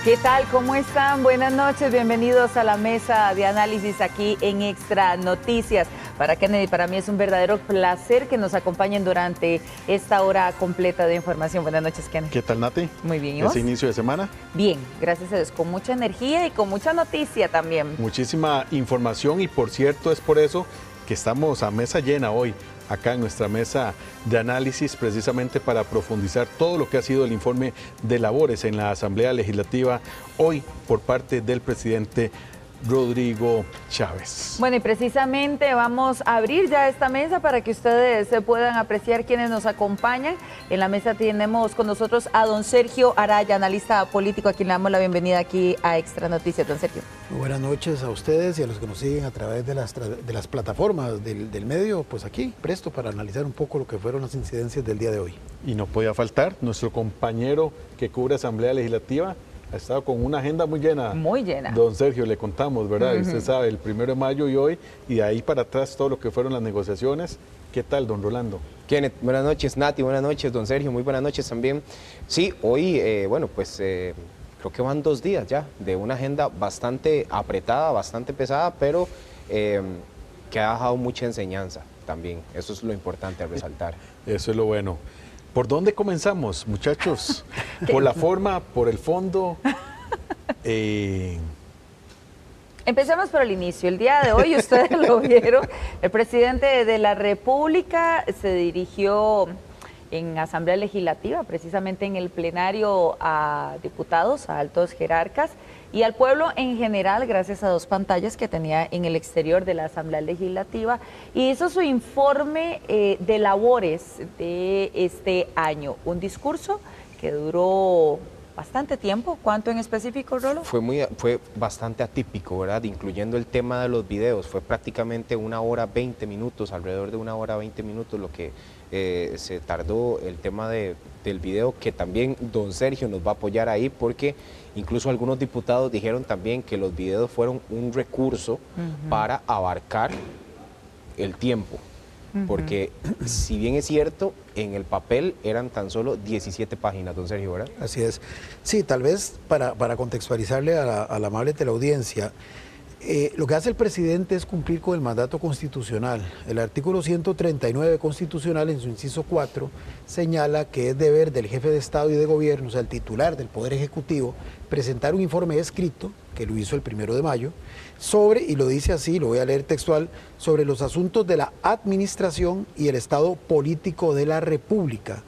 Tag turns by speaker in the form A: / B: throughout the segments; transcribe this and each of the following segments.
A: ¿Qué tal? ¿Cómo están? Buenas noches, bienvenidos a la mesa de análisis aquí en Extra Noticias. Para Kennedy, para mí es un verdadero placer que nos acompañen durante esta hora completa de información. Buenas noches, Kennedy.
B: ¿Qué tal, Nati?
A: Muy bien, ¿y vos?
B: ¿Ese inicio de semana?
A: Bien, gracias a Dios, con mucha energía y con mucha noticia también.
B: Muchísima información y, por cierto, es por eso que estamos a mesa llena hoy, acá en nuestra mesa de análisis, precisamente para profundizar todo lo que ha sido el informe de labores en la Asamblea Legislativa hoy por parte del presidente Rodrigo Chávez.
A: Bueno, y precisamente vamos a abrir ya esta mesa para que ustedes se puedan apreciar quienes nos acompañan. En la mesa tenemos con nosotros a don Sergio Araya, analista político, a quien le damos la bienvenida aquí a Extra Noticias. Don Sergio.
C: Muy buenas noches a ustedes y a los que nos siguen a través de las plataformas del medio, pues aquí, presto para analizar un poco lo que fueron las incidencias del día de hoy.
B: Y no podía faltar nuestro compañero que cubre Asamblea Legislativa. Ha estado con una agenda muy llena.
A: Muy llena.
B: Don Sergio, le contamos, ¿verdad? Usted sabe, el 1 de mayo y hoy, y de ahí para atrás todo lo que fueron las negociaciones. ¿Qué tal, don Rolando?
D: Kenneth, buenas noches, Nati, buenas noches, don Sergio, muy buenas noches también. Sí, hoy, creo que van 2 días ya de una agenda bastante apretada, bastante pesada, pero que ha dejado mucha enseñanza también. Eso es lo importante a resaltar.
B: Eso es lo bueno. ¿Por dónde comenzamos, muchachos? ¿Por la forma, por el fondo?
A: Empecemos por el inicio. El día de hoy, ustedes lo vieron, el presidente de la República se dirigió en Asamblea Legislativa, precisamente en el plenario, a diputados, a altos jerarcas y al pueblo en general, gracias a 2 pantallas que tenía en el exterior de la Asamblea Legislativa, y hizo su informe de labores de este año. Un discurso que duró bastante tiempo. ¿Cuánto en específico, Rolo?
D: Fue bastante atípico, ¿verdad? Incluyendo el tema de los videos. Fue prácticamente 1 hora 20 minutos, alrededor de 1 hora 20 minutos lo que se tardó el tema del video, que también don Sergio nos va a apoyar ahí, porque incluso algunos diputados dijeron también que los videos fueron un recurso para abarcar el tiempo. Porque si bien es cierto, en el papel eran tan solo 17 páginas, don Sergio, ¿verdad?
C: Así es. Sí, tal vez para contextualizarle a la amable teleaudiencia, lo que hace el presidente es cumplir con el mandato constitucional. El artículo 139 constitucional, en su inciso 4, señala que es deber del jefe de Estado y de Gobierno, o sea, el titular del Poder Ejecutivo, presentar un informe escrito, que lo hizo el 1 de mayo, sobre, y lo dice así, lo voy a leer textual, sobre los asuntos de la administración y el estado político de la República,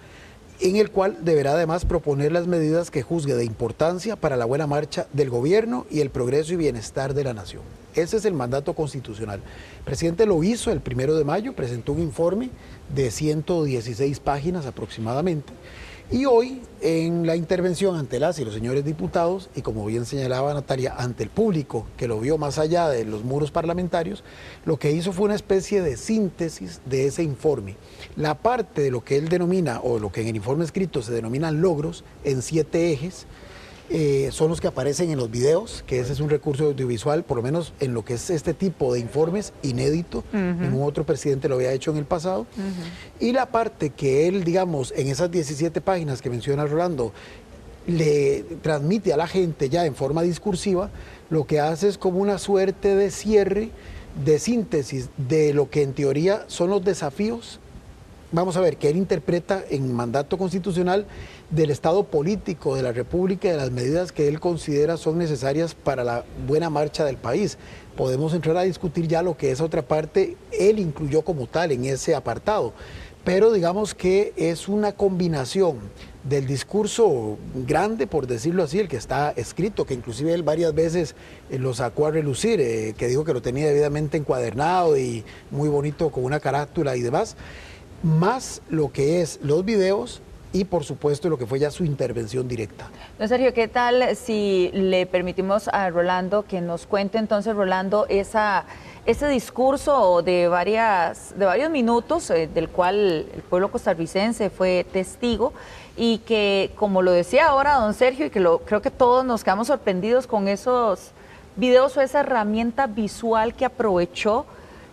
C: en el cual deberá además proponer las medidas que juzgue de importancia para la buena marcha del gobierno y el progreso y bienestar de la nación. Ese es el mandato constitucional. El presidente lo hizo el 1 de mayo, presentó un informe de 116 páginas aproximadamente, y hoy en la intervención ante las y los señores diputados, y como bien señalaba Natalia, ante el público que lo vio más allá de los muros parlamentarios, lo que hizo fue una especie de síntesis de ese informe. La parte de lo que él denomina, o lo que en el informe escrito se denominan logros, en 7 ejes, son los que aparecen en los videos, que ese es un recurso audiovisual, por lo menos en lo que es este tipo de informes, inédito. Ningún otro presidente lo había hecho en el pasado. Y la parte que él, digamos, en esas 17 páginas que menciona Rolando, le transmite a la gente ya en forma discursiva, lo que hace es como una suerte de cierre, de síntesis de lo que en teoría son los desafíos, vamos a ver, que él interpreta en mandato constitucional del estado político de la República y de las medidas que él considera son necesarias para la buena marcha del país. Podemos entrar a discutir ya lo que esa otra parte él incluyó como tal en ese apartado, pero digamos que es una combinación del discurso grande, por decirlo así, el que está escrito, que inclusive él varias veces lo sacó a relucir, que dijo que lo tenía debidamente encuadernado y muy bonito con una carátula y demás, más lo que es los videos y por supuesto lo que fue ya su intervención directa.
A: Don Sergio, ¿qué tal si le permitimos a Rolando que nos cuente entonces, Rolando, ese discurso de varios minutos del cual el pueblo costarricense fue testigo y que, como lo decía ahora don Sergio, y que creo que todos nos quedamos sorprendidos con esos videos o esa herramienta visual que aprovechó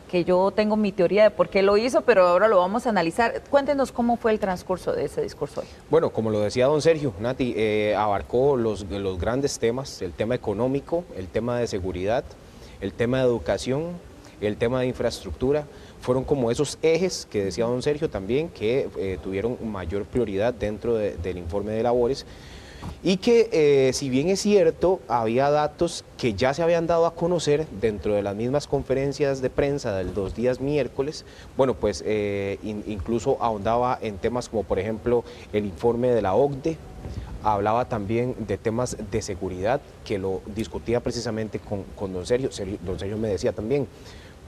A: que yo tengo mi teoría de por qué lo hizo, pero ahora lo vamos a analizar. Cuéntenos cómo fue el transcurso de ese discurso hoy.
D: Bueno, como lo decía don Sergio, Nati, abarcó los grandes temas, el tema económico, el tema de seguridad, el tema de educación, el tema de infraestructura. Fueron como esos ejes que decía don Sergio también, que tuvieron mayor prioridad dentro del informe de labores. Y que si bien es cierto, había datos que ya se habían dado a conocer dentro de las mismas conferencias de prensa de los días miércoles, bueno, pues incluso ahondaba en temas como por ejemplo el informe de la OCDE, hablaba también de temas de seguridad, que lo discutía precisamente con don Sergio. Don Sergio me decía también,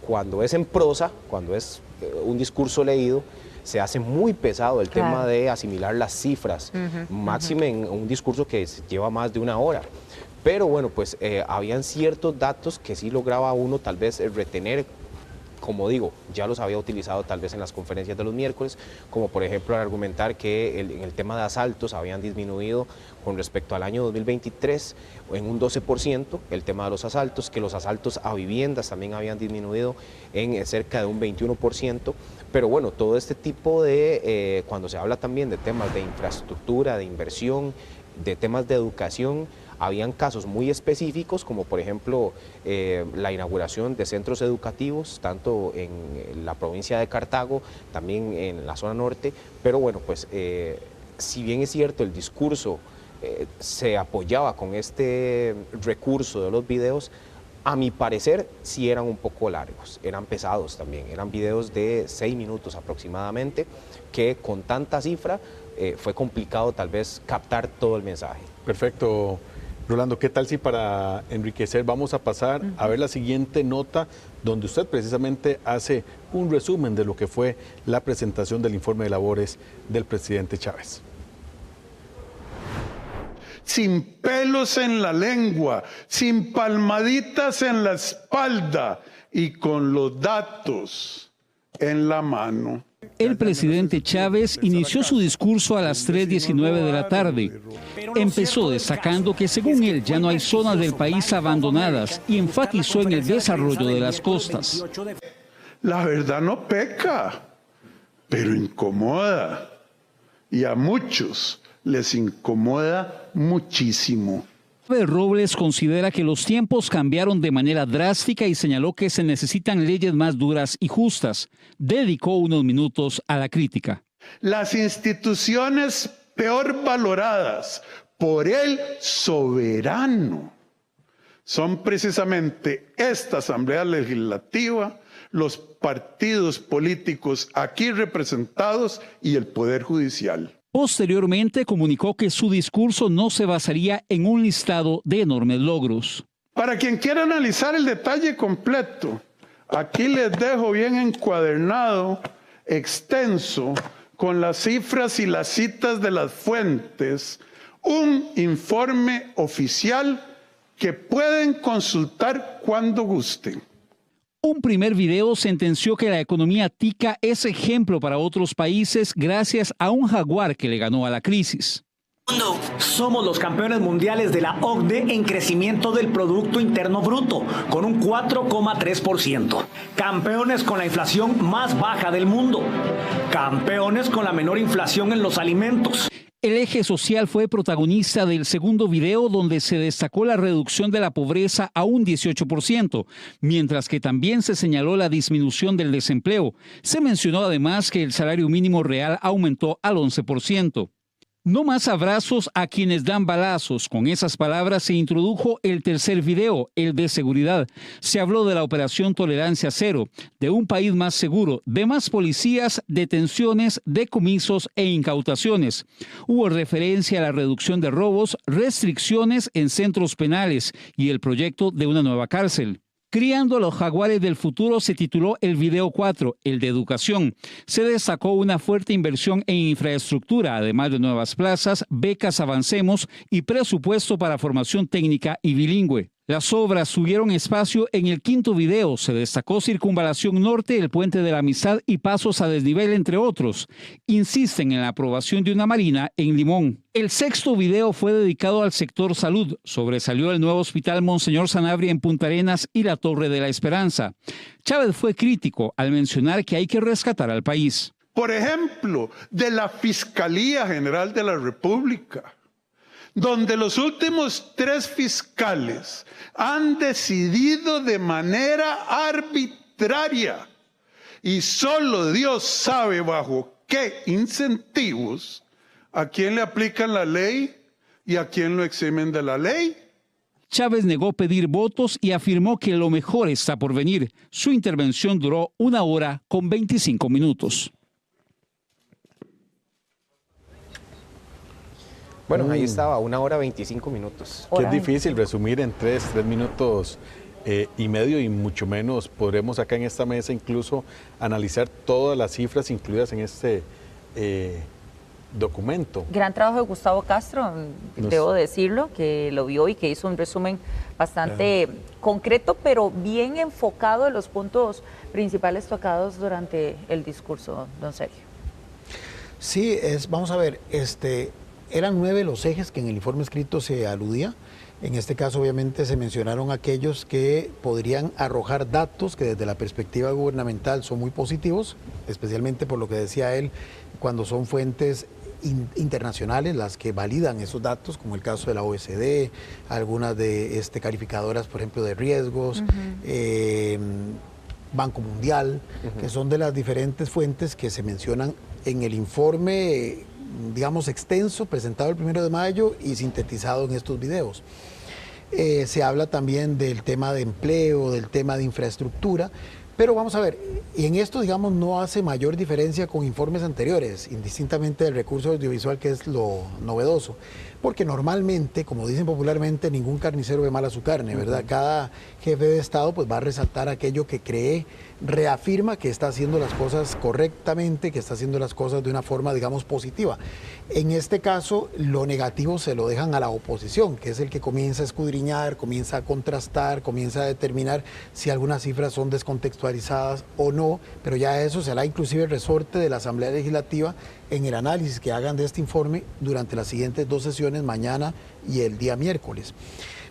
D: cuando es en prosa, cuando es un discurso leído, se hace muy pesado el tema de asimilar las cifras, máxime en un discurso que lleva más de una hora. Pero bueno, pues habían ciertos datos que sí lograba uno tal vez retener, como digo, ya los había utilizado tal vez en las conferencias de los miércoles, como por ejemplo al argumentar que en el tema de asaltos habían disminuido con respecto al año 2023 en un 12%, el tema de los asaltos, que los asaltos a viviendas también habían disminuido en cerca de un 21%, pero bueno, todo este tipo de, cuando se habla también de temas de infraestructura, de inversión, de temas de educación, habían casos muy específicos, como por ejemplo la inauguración de centros educativos, tanto en la provincia de Cartago, también en la zona norte, pero bueno, pues si bien es cierto el discurso se apoyaba con este recurso de los videos, a mi parecer sí eran un poco largos, eran pesados también, eran videos de 6 minutos aproximadamente, que con tanta cifra fue complicado tal vez captar todo el mensaje.
B: Perfecto. Rolando, ¿qué tal si para enriquecer vamos a pasar a ver la siguiente nota donde usted precisamente hace un resumen de lo que fue la presentación del informe de labores del presidente Chávez?
E: Sin pelos en la lengua, sin palmaditas en la espalda y con los datos en la mano.
F: El presidente Chávez inició su discurso a las 3:19 de la tarde. Empezó destacando que según él ya no hay zonas del país abandonadas y enfatizó en el desarrollo de las costas.
E: La verdad no peca, pero incomoda. Y a muchos les incomoda muchísimo.
F: Robles considera que los tiempos cambiaron de manera drástica y señaló que se necesitan leyes más duras y justas. Dedicó unos minutos a la crítica.
E: Las instituciones peor valoradas por el soberano son precisamente esta Asamblea Legislativa, los partidos políticos aquí representados y el Poder Judicial.
F: Posteriormente comunicó que su discurso no se basaría en un listado de enormes logros.
E: Para quien quiera analizar el detalle completo, aquí les dejo bien encuadernado, extenso, con las cifras y las citas de las fuentes, un informe oficial que pueden consultar cuando gusten.
F: Un primer video sentenció que la economía tica es ejemplo para otros países gracias a un jaguar que le ganó a la crisis.
G: Somos los campeones mundiales de la OCDE en crecimiento del Producto Interno Bruto, con un 4,3%. Campeones con la inflación más baja del mundo. Campeones con la menor inflación en los alimentos.
F: El eje social fue protagonista del segundo video, donde se destacó la reducción de la pobreza a un 18%, mientras que también se señaló la disminución del desempleo. Se mencionó además que el salario mínimo real aumentó al 11%. No más abrazos a quienes dan balazos. Con esas palabras se introdujo el tercer video, el de seguridad. Se habló de la operación Tolerancia Cero, de un país más seguro, de más policías, detenciones, decomisos e incautaciones. Hubo referencia a la reducción de robos, restricciones en centros penales y el proyecto de una nueva cárcel. Criando a los jaguares del futuro se tituló el video 4, el de educación. Se destacó una fuerte inversión en infraestructura, además de nuevas plazas, becas Avancemos y presupuesto para formación técnica y bilingüe. Las obras tuvieron espacio en el quinto video. Se destacó Circunvalación Norte, el Puente de la Amistad y pasos a desnivel, entre otros. Insisten en la aprobación de una marina en Limón. El sexto video fue dedicado al sector salud. Sobresalió el nuevo Hospital Monseñor Sanabria en Punta Arenas y la Torre de la Esperanza. Chávez fue crítico al mencionar que hay que rescatar al país.
E: Por ejemplo, de la Fiscalía General de la República, donde los últimos 3 fiscales han decidido de manera arbitraria y solo Dios sabe bajo qué incentivos a quién le aplican la ley y a quién lo eximen de la ley.
F: Chávez negó pedir votos y afirmó que lo mejor está por venir. Su intervención duró 1 hora con 25 minutos.
D: Bueno, ahí estaba, 1 hora 25 minutos.
B: Que es difícil resumir en 3 minutos y medio, y mucho menos podremos acá en esta mesa incluso analizar todas las cifras incluidas en este documento.
A: Gran trabajo de Gustavo Castro, debo decirlo, que lo vio y que hizo un resumen bastante concreto, pero bien enfocado en los puntos principales tocados durante el discurso, don Sergio.
C: Sí, vamos a ver, eran 9 los ejes que en el informe escrito se aludía. En este caso, obviamente, se mencionaron aquellos que podrían arrojar datos que desde la perspectiva gubernamental son muy positivos, especialmente por lo que decía él, cuando son fuentes internacionales las que validan esos datos, como el caso de la OECD, algunas de calificadoras, por ejemplo, de riesgos, Banco Mundial, que son de las diferentes fuentes que se mencionan en el informe, digamos, extenso, presentado el 1 de mayo y sintetizado en estos videos. Se habla también del tema de empleo, del tema de infraestructura, pero vamos a ver, y en esto, digamos, no hace mayor diferencia con informes anteriores, indistintamente del recurso audiovisual, que es lo novedoso, porque normalmente, como dicen popularmente, ningún carnicero ve mal a su carne, ¿verdad? Cada jefe de Estado pues va a resaltar aquello que cree, reafirma que está haciendo las cosas correctamente, que está haciendo las cosas de una forma, digamos, positiva. En este caso, lo negativo se lo dejan a la oposición, que es el que comienza a escudriñar, comienza a contrastar, comienza a determinar si algunas cifras son descontextualizadas o no, pero ya eso será inclusive el resorte de la Asamblea Legislativa en el análisis que hagan de este informe durante las siguientes 2 sesiones, mañana y el día miércoles.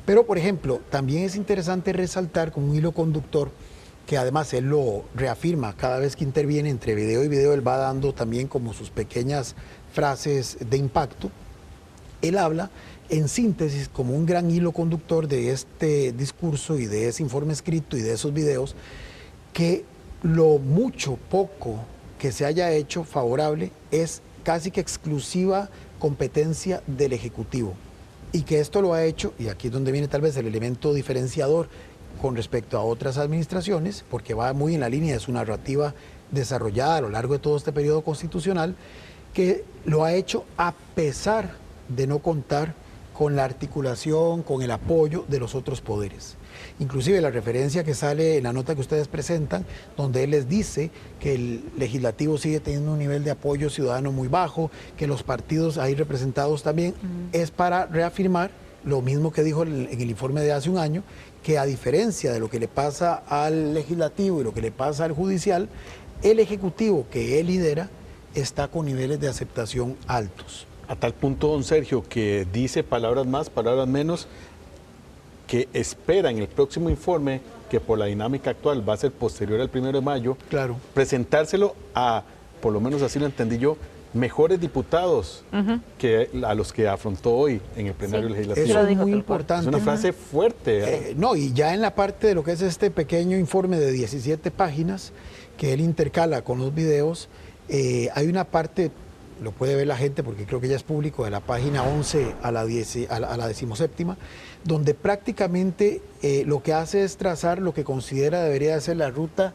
C: Pero, por ejemplo, también es interesante resaltar como un hilo conductor, que además él lo reafirma cada vez que interviene entre video y video, él va dando también como sus pequeñas frases de impacto. Él habla en síntesis como un gran hilo conductor de este discurso y de ese informe escrito y de esos videos, que lo mucho, poco que se haya hecho favorable es casi que exclusiva competencia del Ejecutivo, y que esto lo ha hecho, y aquí es donde viene tal vez el elemento diferenciador con respecto a otras administraciones, porque va muy en la línea de su narrativa desarrollada a lo largo de todo este periodo constitucional, que lo ha hecho a pesar de no contar con la articulación, con el apoyo de los otros poderes. Inclusive la referencia que sale en la nota que ustedes presentan, donde él les dice que el legislativo sigue teniendo un nivel de apoyo ciudadano muy bajo, que los partidos ahí representados también, es para reafirmar lo mismo que dijo en el informe de hace un año, que a diferencia de lo que le pasa al legislativo y lo que le pasa al judicial, el ejecutivo que él lidera está con niveles de aceptación altos.
B: A tal punto, don Sergio, que dice palabras más, palabras menos, que espera en el próximo informe, que por la dinámica actual va a ser posterior al 1 de mayo,
C: claro,
B: presentárselo a, por lo menos así lo entendí yo, mejores diputados que a los que afrontó hoy en el plenario legislativo.
C: Eso es muy importante.
B: Es una frase fuerte.
C: No, y ya en la parte de lo que es este pequeño informe de 17 páginas que él intercala con los videos, hay una parte, lo puede ver la gente porque creo que ya es público, de la página 11 a la 17ª, donde prácticamente lo que hace es trazar lo que considera debería ser la ruta,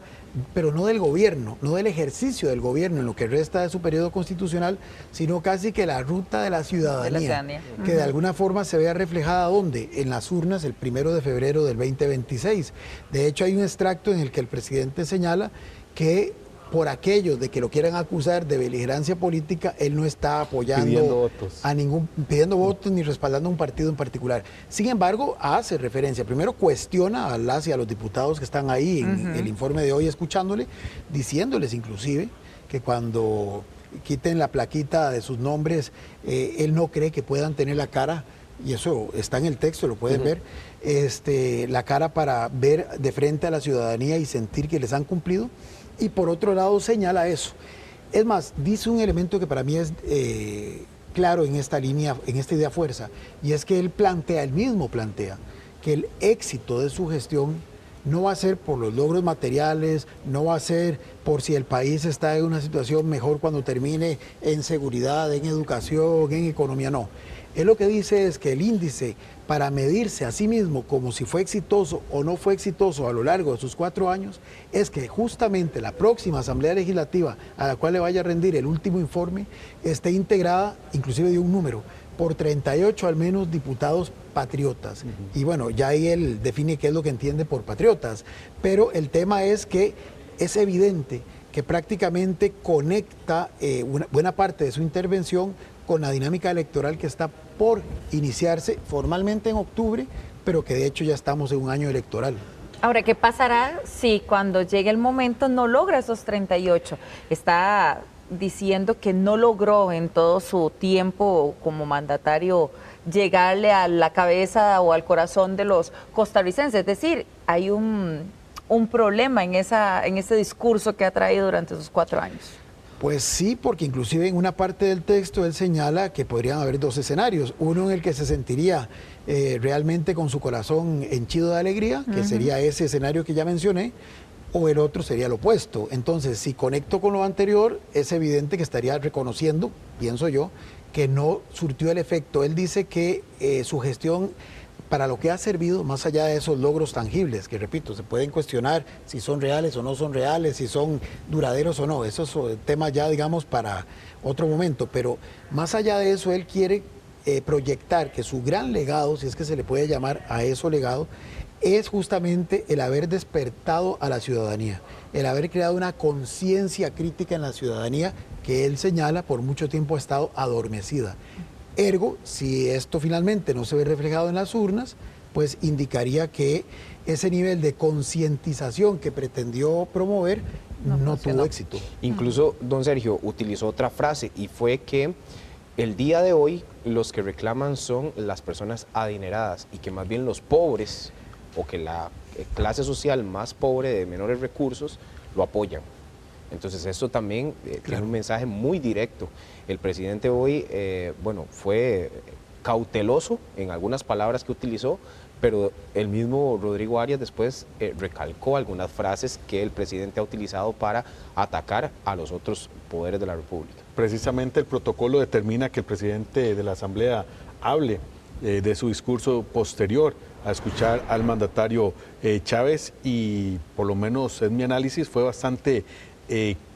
C: pero no del gobierno, no del ejercicio del gobierno en lo que resta de su periodo constitucional, sino casi que la ruta de la ciudadanía, que de alguna forma se vea reflejada ¿dónde? En las urnas el 1 de febrero del 2026. De hecho, hay un extracto en el que el presidente señala que por aquellos de que lo quieran acusar de beligerancia política, él no está apoyando pidiendo votos ni respaldando a un partido en particular. Sin embargo, hace referencia, primero cuestiona a las y a los diputados que están ahí en el informe de hoy escuchándole, diciéndoles inclusive que cuando quiten la plaquita de sus nombres, él no cree que puedan tener la cara, y eso está en el texto, lo pueden ver, la cara para ver de frente a la ciudadanía y sentir que les han cumplido. Y por otro lado señala eso. Es más, dice un elemento que para mí es claro en esta línea, en esta idea fuerza, y es que él mismo plantea que el éxito de su gestión no va a ser por los logros materiales, no va a ser por si el país está en una situación mejor cuando termine en seguridad, en educación, en economía, no. Él lo que dice es que el índice para medirse a sí mismo como si fue exitoso o no fue exitoso a lo largo de sus 4 años, es que justamente la próxima Asamblea Legislativa a la cual le vaya a rendir el último informe esté integrada, inclusive de un número, por 38 al menos diputados patriotas. Y bueno, ya ahí él define qué es lo que entiende por patriotas, pero el tema es que es evidente que prácticamente conecta una buena parte de su intervención con la dinámica electoral que está por iniciarse formalmente en octubre, pero que de hecho ya estamos en un año electoral.
A: Ahora, ¿qué pasará si cuando llegue el momento no logra esos 38? Está diciendo que no logró en todo su tiempo como mandatario llegarle a la cabeza o al corazón de los costarricenses. Es decir, hay un problema en ese discurso que ha traído durante esos 4 años.
C: Pues sí, porque inclusive en una parte del texto él señala que podrían haber 2 escenarios. Uno en el que se sentiría realmente con su corazón henchido de alegría, que sería ese escenario que ya mencioné, o el otro sería lo opuesto. Entonces, si conecto con lo anterior, es evidente que estaría reconociendo, pienso yo, que no surtió el efecto. Él dice que su gestión, para lo que ha servido, más allá de esos logros tangibles, que repito, se pueden cuestionar si son reales o no son reales, si son duraderos o no, eso es tema ya, digamos, para otro momento, pero más allá de eso, él quiere proyectar que su gran legado, si es que se le puede llamar a eso legado, es justamente el haber despertado a la ciudadanía, el haber creado una conciencia crítica en la ciudadanía que él señala por mucho tiempo ha estado adormecida. Ergo, si esto finalmente no se ve reflejado en las urnas, pues indicaría que ese nivel de concientización que pretendió promover no tuvo éxito.
D: Incluso don Sergio utilizó otra frase y fue que el día de hoy los que reclaman son las personas adineradas y que más bien los pobres o que la clase social más pobre de menores recursos lo apoyan. Entonces esto también tiene un mensaje muy directo. El presidente hoy, fue cauteloso en algunas palabras que utilizó, pero el mismo Rodrigo Arias después recalcó algunas frases que el presidente ha utilizado para atacar a los otros poderes de la República.
B: Precisamente el protocolo determina que el presidente de la Asamblea hable de su discurso posterior a escuchar al mandatario Chávez, y por lo menos en mi análisis fue bastante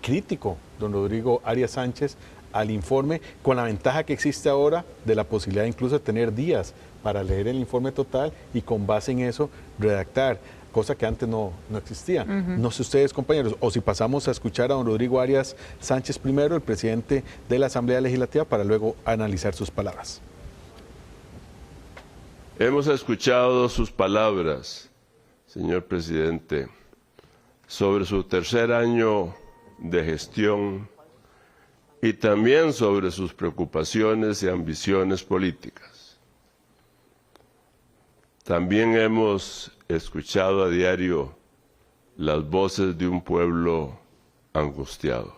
B: crítico don Rodrigo Arias Sánchez al informe, con la ventaja que existe ahora de la posibilidad incluso de tener días para leer el informe total y con base en eso redactar, cosa que antes no existía. No sé ustedes, compañeros, o si pasamos a escuchar a don Rodrigo Arias Sánchez primero, el presidente de la Asamblea Legislativa, para luego analizar sus palabras.
H: Hemos escuchado sus palabras, señor presidente, sobre su tercer año de gestión y también sobre sus preocupaciones y ambiciones políticas. También hemos escuchado a diario las voces de un pueblo angustiado.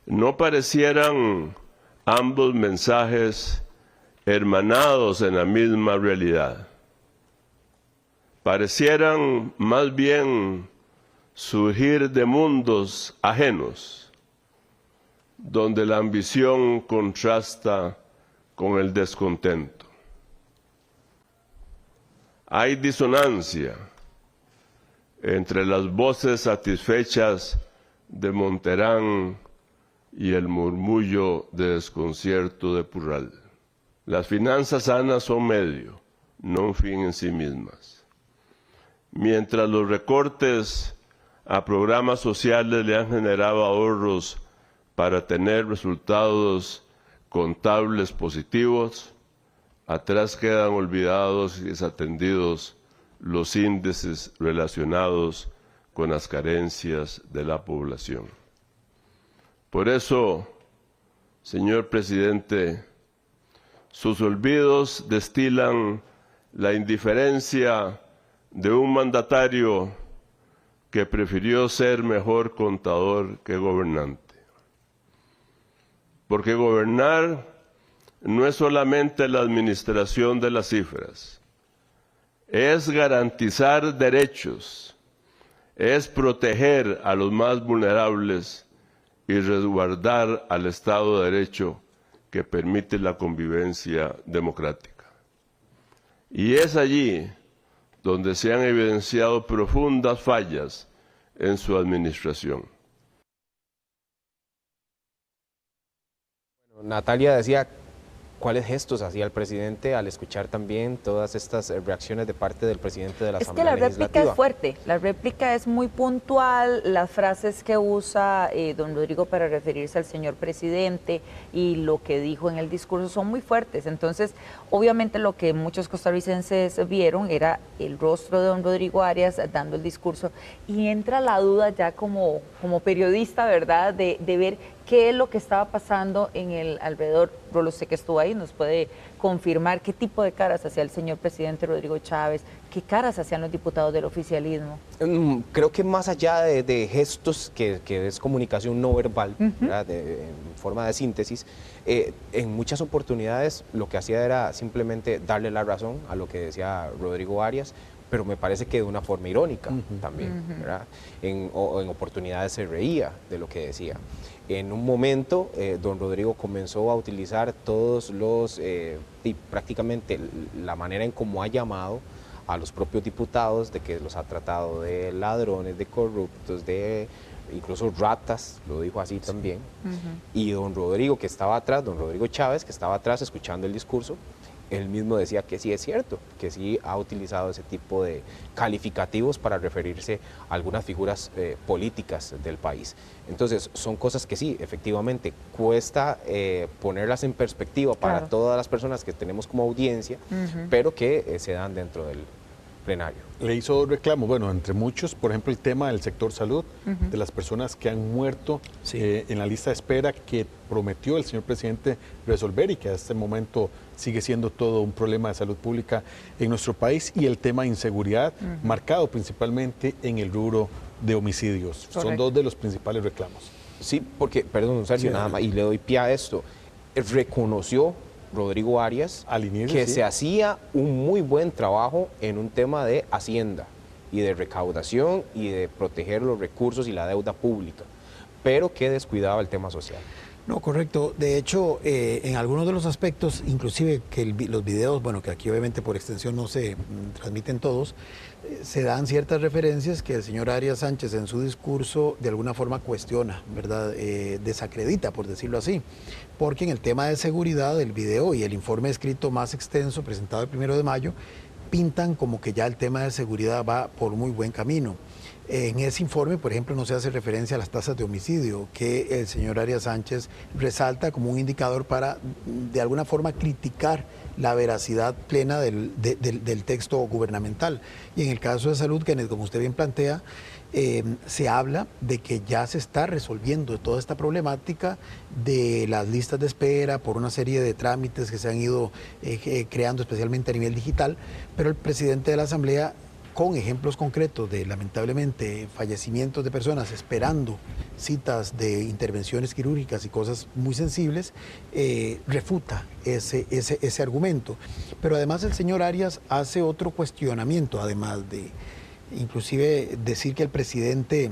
H: No parecieran ambos mensajes hermanados en la misma realidad. Parecieran más bien surgir de mundos ajenos, donde la ambición contrasta con el descontento. Hay disonancia entre las voces satisfechas de Monterán y el murmullo de desconcierto de Purral. Las finanzas sanas son medio, no un fin en sí mismas. Mientras los recortes a programas sociales le han generado ahorros para tener resultados contables positivos, atrás quedan olvidados y desatendidos los índices relacionados con las carencias de la población. Por eso, señor presidente, sus olvidos destilan la indiferencia de un mandatario que prefirió ser mejor contador que gobernante. Porque gobernar no es solamente la administración de las cifras, es garantizar derechos, es proteger a los más vulnerables y resguardar al Estado de Derecho que permite la convivencia democrática. Y es allí donde se han evidenciado profundas fallas en su administración.
D: Natalia decía cuáles gestos hacía el presidente al escuchar también todas estas reacciones de parte del presidente de la Asamblea Legislativa.
A: Es que la réplica es fuerte, la réplica es muy puntual, las frases que usa don Rodrigo para referirse al señor presidente y lo que dijo en el discurso son muy fuertes. Entonces, obviamente lo que muchos costarricenses vieron era el rostro de don Rodrigo Arias dando el discurso y entra la duda ya como periodista, ¿verdad?, de ver qué es lo que estaba pasando en el alrededor. Rolo, usted que estuvo ahí, nos puede confirmar qué tipo de caras hacía el señor presidente Rodrigo Chávez, qué caras hacían los diputados del oficialismo.
D: Creo que más allá de gestos, que es comunicación no verbal, ¿verdad?, en forma de síntesis, en muchas oportunidades lo que hacía era simplemente darle la razón a lo que decía Rodrigo Arias, pero me parece que de una forma irónica también, ¿verdad? En oportunidades se reía de lo que decía. En un momento, don Rodrigo comenzó a utilizar todos los, y prácticamente la manera en cómo ha llamado a los propios diputados, de que los ha tratado de ladrones, de corruptos, de incluso ratas, lo dijo así también. Y don Rodrigo, que estaba atrás, don Rodrigo Chávez, que estaba atrás escuchando el discurso, él mismo decía que sí es cierto, que sí ha utilizado ese tipo de calificativos para referirse a algunas figuras políticas del país. Entonces, son cosas que sí, efectivamente, cuesta ponerlas en perspectiva para todas las personas que tenemos como audiencia, pero que se dan dentro del plenario.
B: Le hizo reclamo, bueno, entre muchos, por ejemplo, el tema del sector salud, de las personas que han muerto en la lista de espera que prometió el señor presidente resolver y que a este momento sigue siendo todo un problema de salud pública en nuestro país, y el tema de inseguridad, marcado principalmente en el rubro de homicidios. Correcto. Son dos de los principales reclamos.
D: Sí, porque, perdón, Sergio, nada más, y le doy pie a esto, reconoció Rodrigo Arias al inicio, que se hacía un muy buen trabajo en un tema de hacienda y de recaudación y de proteger los recursos y la deuda pública, pero que descuidaba el tema social.
C: No, correcto. De hecho, en algunos de los aspectos, inclusive que los videos, bueno, que aquí obviamente por extensión no se transmiten todos, se dan ciertas referencias que el señor Arias Sánchez en su discurso de alguna forma cuestiona, ¿verdad? Desacredita, por decirlo así, porque en el tema de seguridad, el video y el informe escrito más extenso presentado el 1 de mayo pintan como que ya el tema de seguridad va por muy buen camino. En ese informe, por ejemplo, no se hace referencia a las tasas de homicidio, que el señor Arias Sánchez resalta como un indicador para, de alguna forma, criticar la veracidad plena del texto gubernamental. Y en el caso de salud, Kenneth, como usted bien plantea, se habla de que ya se está resolviendo toda esta problemática de las listas de espera por una serie de trámites que se han ido creando, especialmente a nivel digital, pero el presidente de la Asamblea, con ejemplos concretos de, lamentablemente, fallecimientos de personas esperando citas de intervenciones quirúrgicas y cosas muy sensibles, refuta ese argumento. Pero además el señor Arias hace otro cuestionamiento, además de inclusive decir que el presidente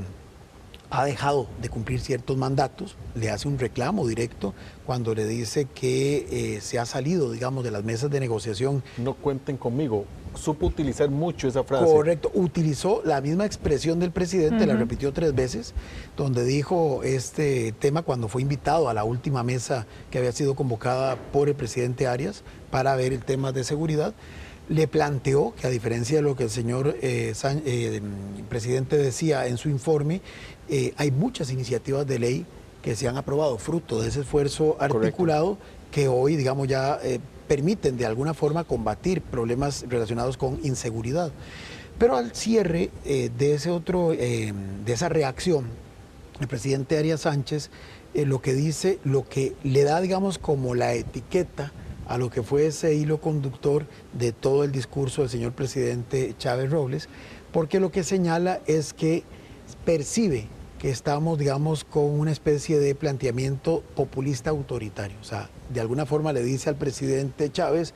C: ha dejado de cumplir ciertos mandatos, le hace un reclamo directo cuando le dice que se ha salido, digamos, de las mesas de negociación.
B: No cuenten conmigo. Supo utilizar mucho esa frase.
C: Correcto, utilizó la misma expresión del presidente, la repitió 3 veces, donde dijo este tema cuando fue invitado a la última mesa que había sido convocada por el presidente Arias para ver el tema de seguridad. le planteó que, a diferencia de lo que el señor presidente decía en su informe, hay muchas iniciativas de ley que se han aprobado fruto de ese esfuerzo articulado. Correcto. Que hoy, digamos, ya permiten de alguna forma combatir problemas relacionados con inseguridad. Pero al cierre de esa reacción, el presidente Arias Sánchez lo que dice, lo que le da, digamos, como la etiqueta a lo que fue ese hilo conductor de todo el discurso del señor presidente Chávez Robles, porque lo que señala es que percibe que estamos, digamos, con una especie de planteamiento populista autoritario. O sea, de alguna forma le dice al presidente Chávez,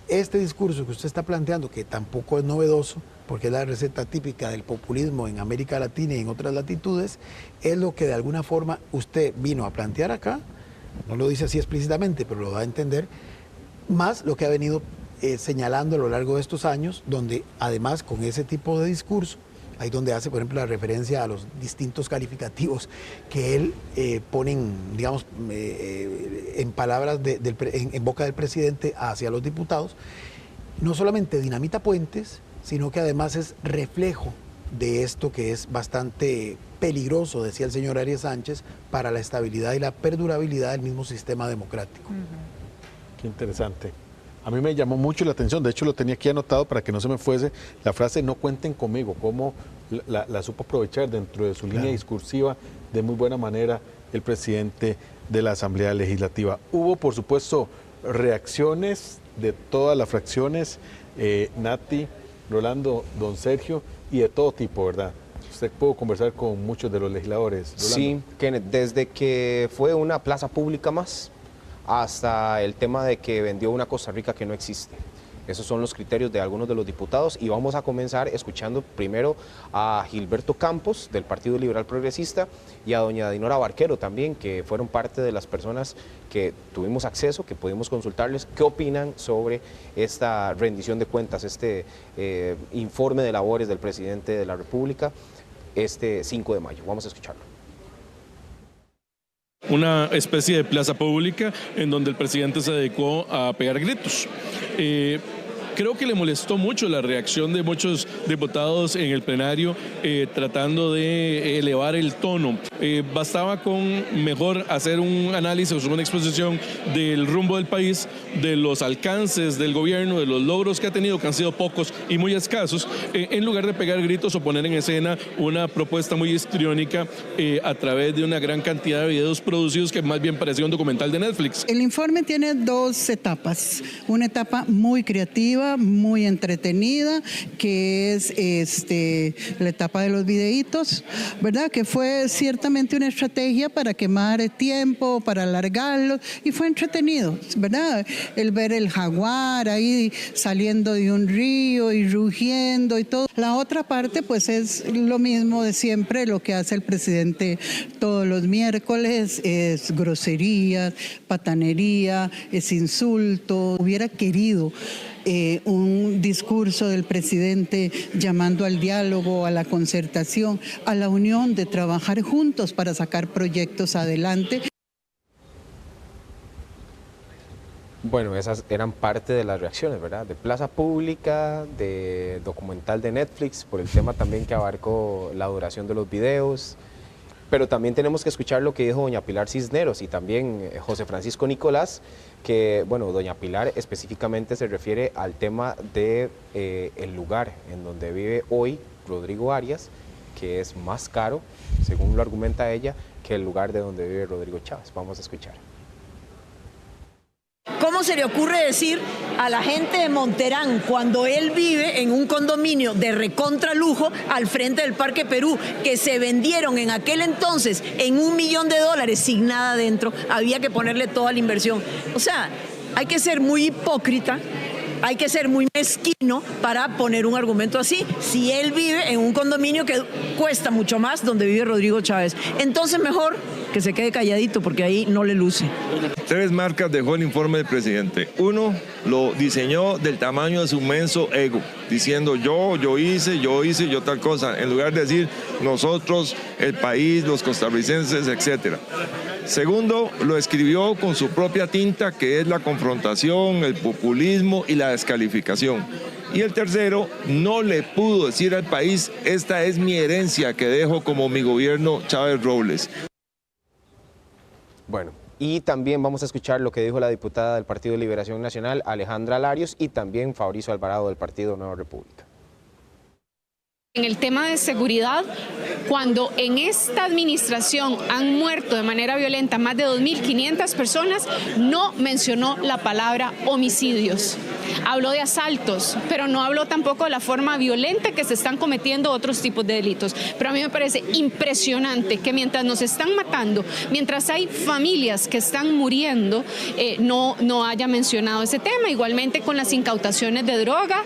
C: este discurso que usted está planteando, que tampoco es novedoso, porque es la receta típica del populismo en América Latina y en otras latitudes, es lo que de alguna forma usted vino a plantear acá, no lo dice así explícitamente, pero lo da a entender, más lo que ha venido señalando a lo largo de estos años, donde además con ese tipo de discurso, ahí donde hace, por ejemplo, la referencia a los distintos calificativos que él pone, digamos, en palabras en boca del presidente hacia los diputados, no solamente dinamita puentes, sino que además es reflejo de esto que es bastante peligroso, decía el señor Arias Sánchez, para la estabilidad y la perdurabilidad del mismo sistema democrático.
B: Qué interesante. A mí me llamó mucho la atención, de hecho lo tenía aquí anotado para que no se me fuese, la frase "no cuenten conmigo", cómo la supo aprovechar dentro de su línea discursiva de muy buena manera el presidente de la Asamblea Legislativa. Hubo, por supuesto, reacciones de todas las fracciones, Nati, Rolando, don Sergio, y de todo tipo, ¿verdad? Usted pudo conversar con muchos de los legisladores. Rolando.
D: Sí, Kenneth, desde que fue una plaza pública más, hasta el tema de que vendió una Costa Rica que no existe. Esos son los criterios de algunos de los diputados y vamos a comenzar escuchando primero a Gilberto Campos del Partido Liberal Progresista y a doña Dinora Barquero también, que fueron parte de las personas que tuvimos acceso, que pudimos consultarles, qué opinan sobre esta rendición de cuentas, este informe de labores del presidente de la República este 5 de mayo. Vamos a escucharlo.
I: Una especie de plaza pública en donde el presidente se dedicó a pegar gritos. Creo que le molestó mucho la reacción de muchos diputados en el plenario tratando de elevar el tono. Bastaba con mejor hacer un análisis o una exposición del rumbo del país, de los alcances del gobierno, de los logros que ha tenido, que han sido pocos y muy escasos, en lugar de pegar gritos o poner en escena una propuesta muy histriónica a través de una gran cantidad de videos producidos que más bien parecía un documental de Netflix.
J: El informe tiene dos etapas, una etapa muy creativa, muy entretenida, que es la etapa de los videitos, ¿verdad? Que fue ciertamente una estrategia para quemar tiempo, para alargarlo, y fue entretenido, ¿verdad? El ver el jaguar ahí saliendo de un río y rugiendo y todo. La otra parte pues es lo mismo de siempre, lo que hace el presidente todos los miércoles, es grosería, patanería, es insulto. Hubiera querido un discurso del presidente llamando al diálogo, a la concertación, a la unión, de trabajar juntos para sacar proyectos adelante.
D: Bueno, esas eran parte de las reacciones, ¿verdad? De plaza pública, de documental de Netflix, por el tema también que abarcó la duración de los videos. Pero también tenemos que escuchar lo que dijo doña Pilar Cisneros y también José Francisco Nicolás, que, bueno, doña Pilar específicamente se refiere al tema de el lugar en donde vive hoy Rodrigo Arias, que es más caro, según lo argumenta ella, que el lugar de donde vive Rodrigo Chávez. Vamos a escuchar.
K: ¿Cómo se le ocurre decir a la gente de Monterán, cuando él vive en un condominio de recontra lujo al frente del Parque Perú, que se vendieron en aquel entonces en $1 millón sin nada dentro, había que ponerle toda la inversión? O sea, hay que ser muy hipócrita, hay que ser muy mezquino para poner un argumento así. Si él vive en un condominio que cuesta mucho más donde vive Rodrigo Chávez, entonces mejor que se quede calladito, porque ahí no le luce.
L: 3 marcas dejó el informe del presidente. Uno, lo diseñó del tamaño de su inmenso ego, diciendo yo hice, yo tal cosa, en lugar de decir nosotros, el país, los costarricenses, etc. Segundo, lo escribió con su propia tinta, que es la confrontación, el populismo y la descalificación. Y el tercero, no le pudo decir al país, esta es mi herencia que dejo como mi gobierno Chávez Robles.
D: Bueno, y también vamos a escuchar lo que dijo la diputada del Partido de Liberación Nacional, Alejandra Larios, y también Fabricio Alvarado del Partido Nueva República.
M: En el tema de seguridad, cuando en esta administración han muerto de manera violenta más de 2.500 personas, no mencionó la palabra homicidios. Habló de asaltos, pero no habló tampoco de la forma violenta que se están cometiendo otros tipos de delitos. Pero a mí me parece impresionante que mientras nos están matando, mientras hay familias que están muriendo, no haya mencionado ese tema. Igualmente con las incautaciones de droga,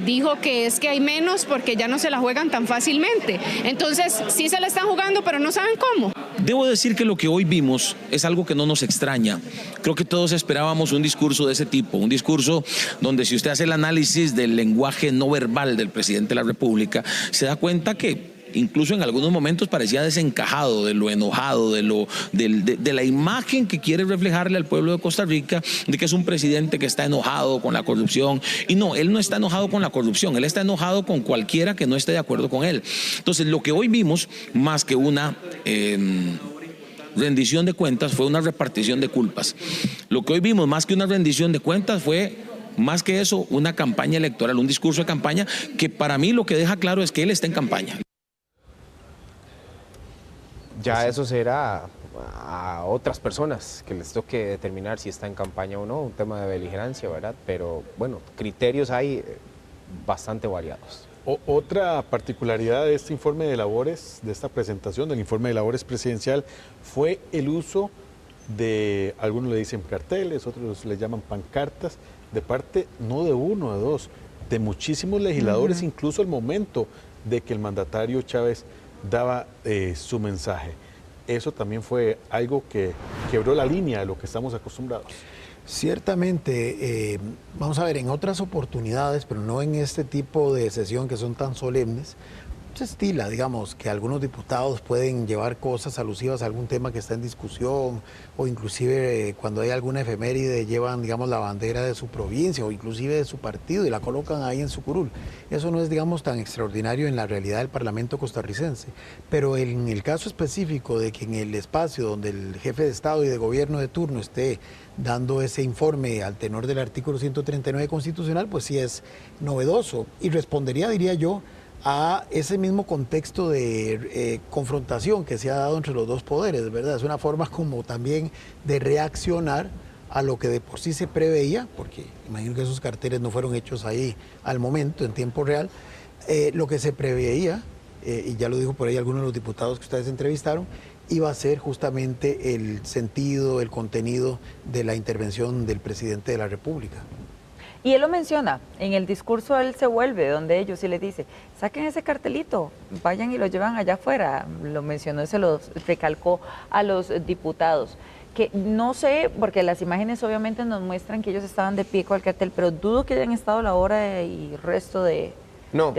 M: dijo que es que hay menos porque ya no se la juegan tan fácilmente. Entonces, sí se la están jugando, pero no saben cómo.
N: Debo decir que lo que hoy vimos es algo que no nos extraña. Creo que todos esperábamos un discurso de ese tipo, un discurso donde si usted hace el análisis del lenguaje no verbal del presidente de la República, se da cuenta que incluso en algunos momentos parecía desencajado de lo enojado, de la imagen que quiere reflejarle al pueblo de Costa Rica, de que es un presidente que está enojado con la corrupción. Y no, él no está enojado con la corrupción, él está enojado con cualquiera que no esté de acuerdo con él. Entonces, lo que hoy vimos, más que una rendición de cuentas, fue una repartición de culpas. Lo que hoy vimos, más que una rendición de cuentas, fue, más que eso, una campaña electoral, un discurso de campaña que para mí lo que deja claro es que él está en campaña.
D: Ya eso será a otras personas que les toque determinar si está en campaña o no, un tema de beligerancia, ¿verdad? Pero bueno, criterios hay bastante variados.
B: Otra particularidad de este informe de labores, de esta presentación del informe de labores presidencial, fue el uso de, algunos le dicen carteles, otros le llaman pancartas, de parte no de uno, de dos, de muchísimos legisladores, incluso al momento de que el mandatario Chávez daba su mensaje. Eso también fue algo que quebró la línea de lo que estamos acostumbrados.
C: Ciertamente, vamos a ver, en otras oportunidades, pero no en este tipo de sesión que son tan solemnes, se estila, digamos, que algunos diputados pueden llevar cosas alusivas a algún tema que está en discusión, o inclusive cuando hay alguna efeméride llevan, digamos, la bandera de su provincia o inclusive de su partido y la colocan ahí en su curul. Eso no es, digamos, tan extraordinario en la realidad del Parlamento costarricense. Pero en el caso específico de que en el espacio donde el jefe de Estado y de gobierno de turno esté dando ese informe al tenor del artículo 139 constitucional, pues sí es novedoso y respondería, diría yo, a ese mismo contexto de confrontación que se ha dado entre los dos poderes, ¿verdad? Es una forma como también de reaccionar a lo que de por sí se preveía, porque imagino que esos carteles no fueron hechos ahí al momento, en tiempo real, lo que se preveía, y ya lo dijo por ahí algunos de los diputados que ustedes entrevistaron, iba a ser justamente el sentido, el contenido de la intervención del presidente de la República.
A: Y él lo menciona, en el discurso él se vuelve donde ellos y les dice, saquen ese cartelito, vayan y lo llevan allá afuera. Lo mencionó y se lo recalcó a los diputados. Que no sé, porque las imágenes obviamente nos muestran que ellos estaban de pie con el cartel, pero dudo que hayan estado la hora y resto del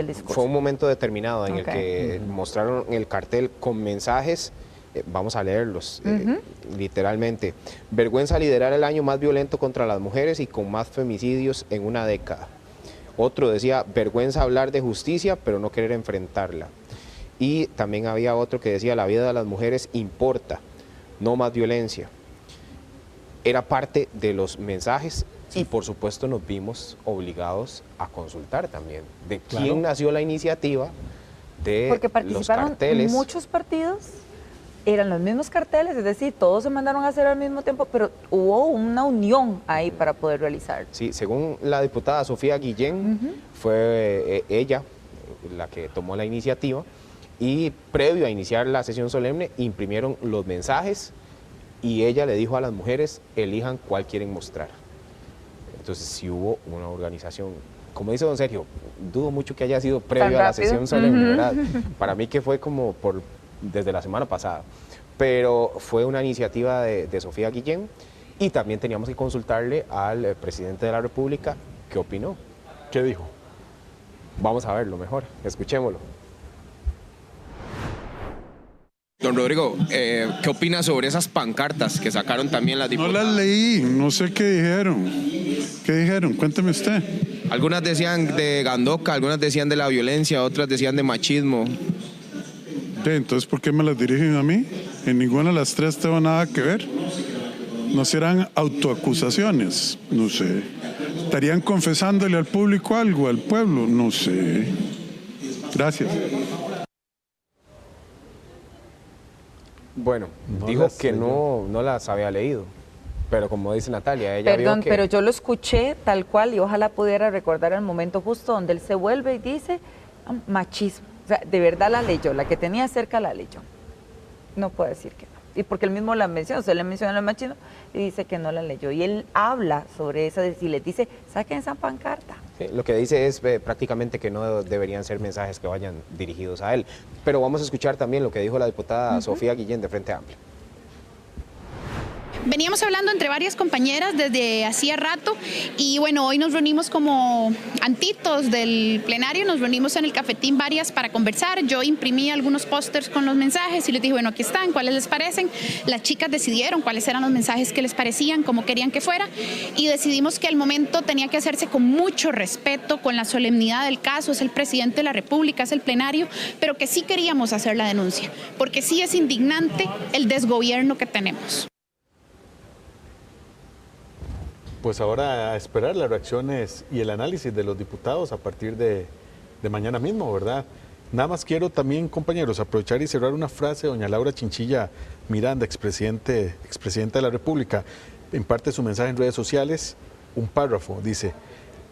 A: discurso.
D: Fue un momento determinado en el que mostraron el cartel con mensajes. Vamos a leerlos literalmente. Vergüenza liderar el año más violento contra las mujeres y con más femicidios en una década. Otro decía, vergüenza hablar de justicia, pero no querer enfrentarla. Y también había otro que decía, la vida de las mujeres importa, no más violencia. Era parte de los mensajes y por supuesto nos vimos obligados a consultar también de quién nació la iniciativa de
A: porque participaron
D: los carteles.
A: Muchos partidos. Eran los mismos carteles, es decir, todos se mandaron a hacer al mismo tiempo, pero hubo una unión ahí para poder realizarlo.
D: Sí, según la diputada Sofía Guillén, fue ella la que tomó la iniciativa y previo a iniciar la sesión solemne imprimieron los mensajes y ella le dijo a las mujeres, elijan cuál quieren mostrar. Entonces sí hubo una organización. Como dice don Sergio, dudo mucho que haya sido previo a la sesión solemne, ¿verdad? Para mí que fue como desde la semana pasada, pero fue una iniciativa de Sofía Guillén y también teníamos que consultarle al presidente de la República qué opinó.
B: ¿Qué dijo?
D: Vamos a verlo mejor, escuchémoslo.
O: Don Rodrigo, ¿qué opina sobre esas pancartas que sacaron también las diputadas?
E: No las leí, no sé qué dijeron. ¿Qué dijeron? Cuénteme usted.
O: Algunas decían de Gandoca, algunas decían de la violencia, otras decían de machismo.
E: Entonces, ¿por qué me las dirigen a mí? En ninguna de las tres tengo nada que ver. ¿No serán autoacusaciones? No sé. ¿Estarían confesándole al público algo, al pueblo? No sé. Gracias.
D: Bueno, dijo que no las había leído, pero como dice Natalia, ella
A: Perdón,
D: vio que...
A: pero yo lo escuché tal cual y ojalá pudiera recordar el momento justo donde él se vuelve y dice machismo. O sea, de verdad la leyó, la que tenía cerca la leyó. No puedo decir que no. Y porque él mismo la menciona, le menciona el machismo y dice que no la leyó. Y él habla sobre eso y les dice, saquen esa pancarta.
D: Sí, lo que dice es prácticamente que no deberían ser mensajes que vayan dirigidos a él. Pero vamos a escuchar también lo que dijo la diputada Sofía Guillén de Frente Amplio.
P: Veníamos hablando entre varias compañeras desde hacía rato y bueno, hoy nos reunimos como antitos del plenario, nos reunimos en el cafetín varias para conversar. Yo imprimí algunos pósters con los mensajes y les dije, bueno, aquí están, ¿cuáles les parecen? Las chicas decidieron cuáles eran los mensajes que les parecían, cómo querían que fuera y decidimos que el momento tenía que hacerse con mucho respeto, con la solemnidad del caso, es el presidente de la República, es el plenario, pero que sí queríamos hacer la denuncia, porque sí es indignante el desgobierno que tenemos.
B: Pues ahora a esperar las reacciones y el análisis de los diputados a partir de mañana mismo, ¿verdad? Nada más quiero también, compañeros, aprovechar y cerrar una frase de doña Laura Chinchilla Miranda, expresidenta de la República. En parte de su mensaje en redes sociales, un párrafo, dice,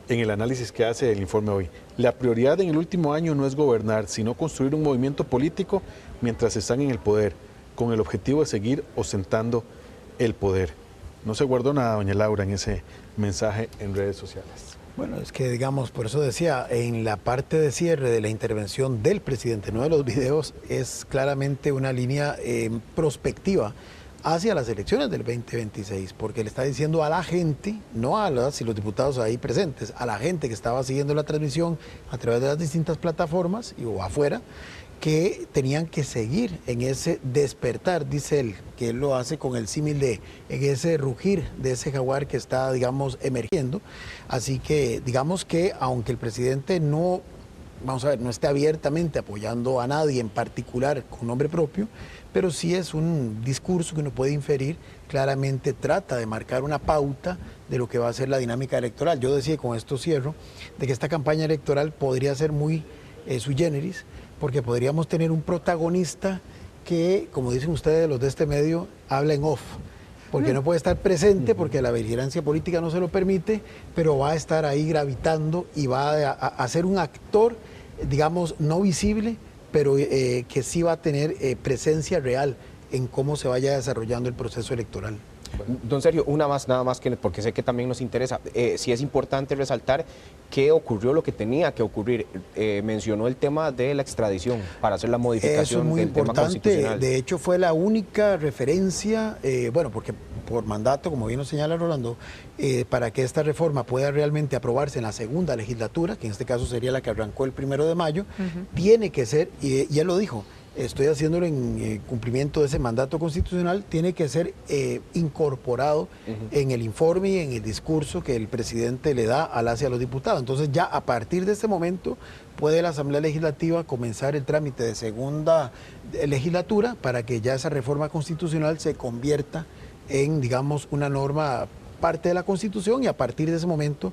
B: en el análisis que hace el informe hoy, la prioridad en el último año no es gobernar, sino construir un movimiento político mientras están en el poder, con el objetivo de seguir ostentando el poder. No se guardó nada, doña Laura, en ese mensaje en redes sociales.
C: Bueno, es que digamos, por eso decía, en la parte de cierre de la intervención del presidente, no de los videos, es claramente una línea prospectiva hacia las elecciones del 2026, porque le está diciendo a la gente, no a los diputados ahí presentes, a la gente que estaba siguiendo la transmisión a través de las distintas plataformas o afuera, que tenían que seguir en ese despertar, dice él, que él lo hace con el símil de en ese rugir de ese jaguar que está, digamos, emergiendo. Así que, digamos que aunque el presidente no, vamos a ver, no esté abiertamente apoyando a nadie en particular con nombre propio, pero sí es un discurso que uno puede inferir, claramente trata de marcar una pauta de lo que va a ser la dinámica electoral. Yo decía, con esto cierro, de que esta campaña electoral podría ser muy sui generis, porque podríamos tener un protagonista que, como dicen ustedes, los de este medio, habla en off, porque no puede estar presente, porque la vigilancia política no se lo permite, pero va a estar ahí gravitando y va a ser un actor, digamos, no visible, pero que sí va a tener presencia real en cómo se vaya desarrollando el proceso electoral.
D: Don Sergio, nada más, porque sé que también nos interesa. Sí es importante resaltar que ocurrió lo que tenía que ocurrir. Mencionó el tema de la extradición para hacer la modificación del tema constitucional.
C: De hecho, fue la única referencia, bueno, porque por mandato, como bien lo señala Rolando, para que esta reforma pueda realmente aprobarse en la segunda legislatura, que en este caso sería la que arrancó el 1 de mayo, tiene que ser, y él lo dijo, estoy haciéndolo en cumplimiento de ese mandato constitucional, tiene que ser incorporado en el informe y en el discurso que el presidente le da a los diputados. Entonces ya a partir de este momento puede la Asamblea Legislativa comenzar el trámite de segunda legislatura para que ya esa reforma constitucional se convierta en, digamos, una norma parte de la Constitución y a partir de ese momento,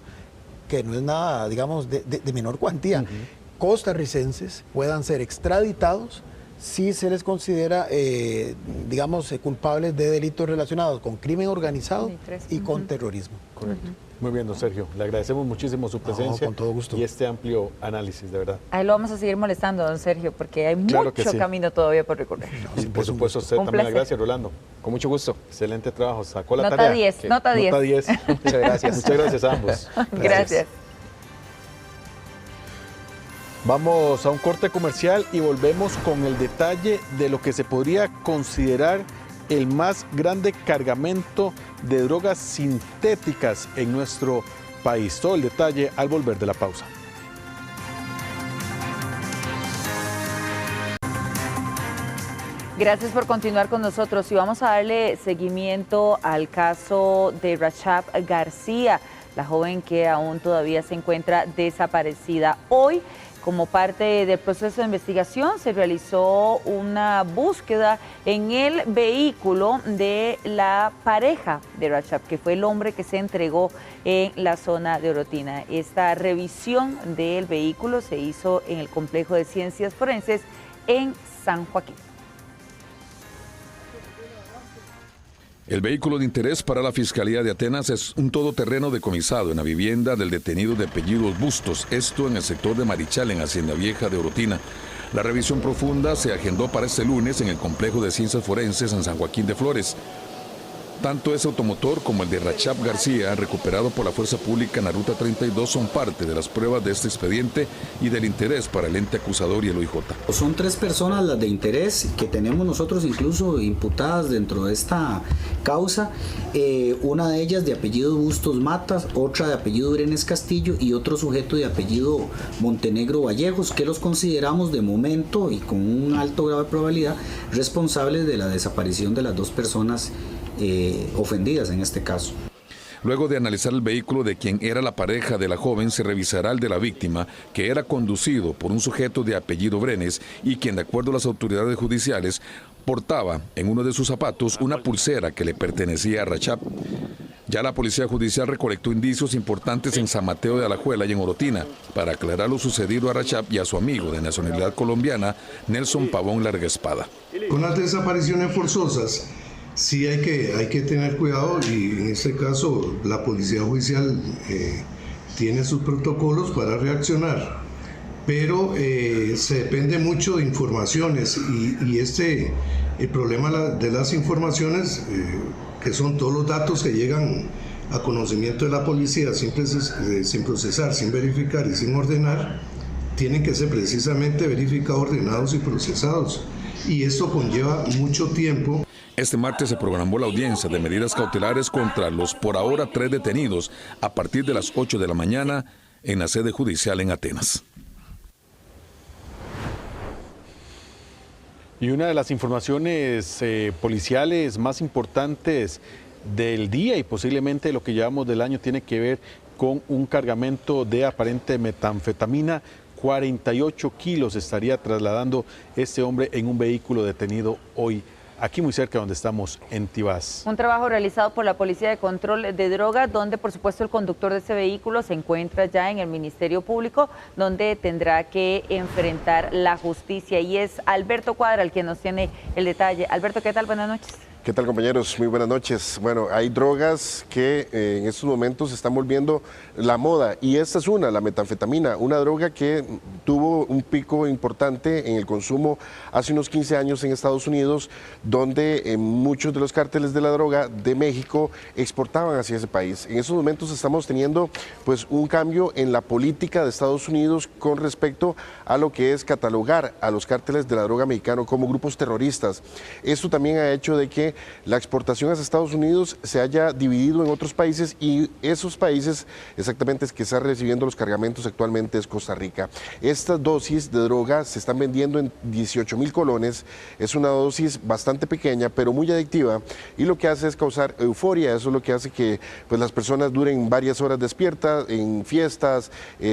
C: que no es nada, digamos, de menor cuantía, costarricenses puedan ser extraditados si se les considera, digamos, culpables de delitos relacionados con crimen organizado y con terrorismo.
B: Correcto. Muy bien, don Sergio. Le agradecemos muchísimo su presencia
C: con todo gusto.
B: Y este amplio análisis, de verdad.
A: Ahí lo vamos a seguir molestando, don Sergio, porque hay mucho camino todavía por recorrer.
B: Y por supuesto, usted también. Gracias, Rolando.
D: Con mucho gusto.
B: Excelente trabajo. Sacó la
A: nota
B: tarea.
A: 10, nota 10.
B: Nota 10.
D: Muchas gracias.
B: Muchas gracias a ambos.
A: Gracias.
B: Vamos a un corte comercial y volvemos con el detalle de lo que se podría considerar el más grande cargamento de drogas sintéticas en nuestro país. Todo el detalle al volver de la pausa.
A: Gracias por continuar con nosotros y vamos a darle seguimiento al caso de Rachab García, la joven que aún todavía se encuentra desaparecida. Hoy, como parte del proceso de investigación, se realizó una búsqueda en el vehículo de la pareja de Rachab, que fue el hombre que se entregó en la zona de Orotina. Esta revisión del vehículo se hizo en el Complejo de Ciencias Forenses en San Joaquín.
Q: El vehículo de interés para la Fiscalía de Atenas es un todoterreno decomisado en la vivienda del detenido de apellidos Bustos, esto en el sector de Marichal, en Hacienda Vieja de Orotina. La revisión profunda se agendó para este lunes en el Complejo de Ciencias Forenses en San Joaquín de Flores. Tanto ese automotor como el de Rachab García, recuperado por la Fuerza Pública en la Ruta 32, son parte de las pruebas de este expediente y del interés para el ente acusador y el OIJ.
R: Son 3 personas las de interés que tenemos nosotros incluso imputadas dentro de esta causa. Una de ellas de apellido Bustos Matas, otra de apellido Brenes Castillo y otro sujeto de apellido Montenegro Vallejos, que los consideramos de momento y con un alto grado de probabilidad responsables de la desaparición de las 2 personas ofendidas en este caso.
Q: Luego de analizar el vehículo de quien era la pareja de la joven, se revisará el de la víctima, que era conducido por un sujeto de apellido Brenes y quien, de acuerdo a las autoridades judiciales, portaba en uno de sus zapatos una pulsera que le pertenecía a Rachab. Ya la Policía Judicial recolectó indicios importantes en San Mateo de Alajuela y en Orotina para aclarar lo sucedido a Rachab y a su amigo de nacionalidad colombiana, Nelson Pavón Larga Espada.
S: Con las desapariciones forzosas, sí hay que tener cuidado y en este caso la Policía Judicial tiene sus protocolos para reaccionar, pero se depende mucho de informaciones y el problema de las informaciones, que son todos los datos que llegan a conocimiento de la policía sin procesar, sin verificar y sin ordenar, tienen que ser precisamente verificados, ordenados y procesados, y esto conlleva mucho tiempo.
Q: Este martes se programó la audiencia de medidas cautelares contra los por ahora 3 detenidos a partir de las 8 de la mañana en la sede judicial en Atenas.
B: Y una de las informaciones policiales más importantes del día y posiblemente lo que llevamos del año tiene que ver con un cargamento de aparente metanfetamina. 48 kilos estaría trasladando este hombre en un vehículo detenido hoy, aquí muy cerca donde estamos, en Tibás.
A: Un trabajo realizado por la Policía de Control de Drogas, donde por supuesto el conductor de ese vehículo se encuentra ya en el Ministerio Público, donde tendrá que enfrentar la justicia. Y es Alberto Cuadra el quien nos tiene el detalle. Alberto, ¿qué tal? Buenas noches.
T: ¿Qué tal, compañeros? Muy buenas noches. Bueno, hay drogas que en estos momentos se están volviendo la moda y esta es la metanfetamina, una droga que tuvo un pico importante en el consumo hace unos 15 años en Estados Unidos, donde muchos de los cárteles de la droga de México exportaban hacia ese país. En estos momentos estamos teniendo pues un cambio en la política de Estados Unidos con respecto a lo que es catalogar a los cárteles de la droga mexicano como grupos terroristas. Esto también ha hecho de que la exportación hacia Estados Unidos se haya dividido en otros países y esos países exactamente es que están recibiendo los cargamentos actualmente es Costa Rica. Estas dosis de droga se están vendiendo en 18,000 colones, es una dosis bastante pequeña pero muy adictiva y lo que hace es causar euforia, eso es lo que hace que pues, las personas duren varias horas despiertas en fiestas,